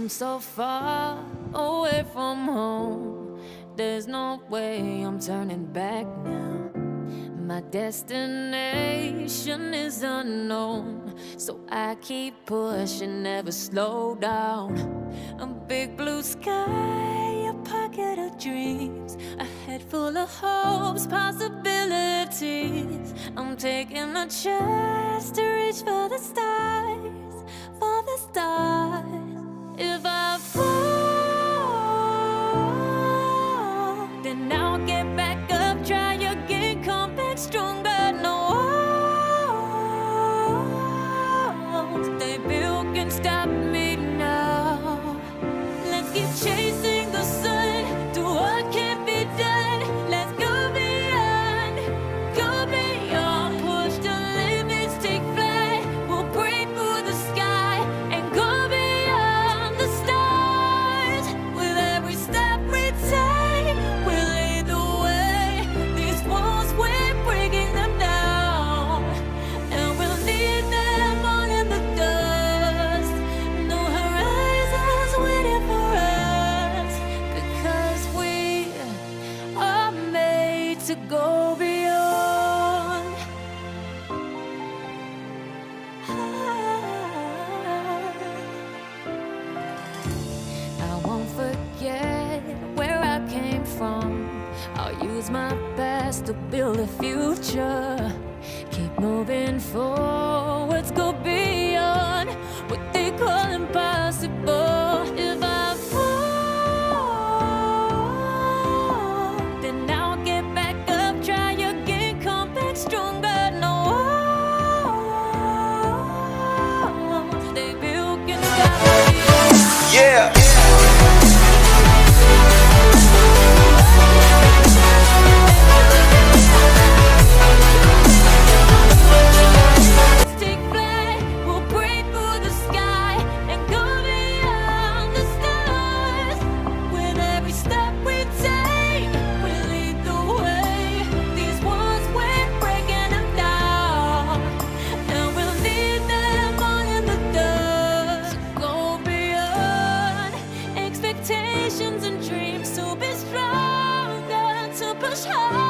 I'm so far away from home, there's no way I'm turning back now. My destination is unknown, so I keep pushing, never slow down. A big blue sky, a pocket of dreams, a head full of hopes, possibilities. I'm taking a chance to reach for the stars, for the stars. If I fall, then I'll get back up, try again, come back stronger. No walls they built can stop me now. Let's keep chasing the sun, do what can't be done. Let's go beyond, push the limits, take flight. We'll break through the sky and go beyond the stars. With every step we take, we'll lead the way. These walls, we're breaking them down, and we'll leave them all in the dust. No horizons waiting for us, because we are made to go beyond. I won't forget where I came from. I'll use my best to build a future. Keep moving forwards, go beyond what they call impossible. If I fall, then I'll get back up, try again, come back stronger. No walls they built can stop me. Yeah. Take flight, we'll break through the sky and go beyond the stars. With every step we take, we lead the way. These walls, we're breaking them down, and we'll leave them all in the dust. Go beyond expectations and dreams, to be stronger, to push hard.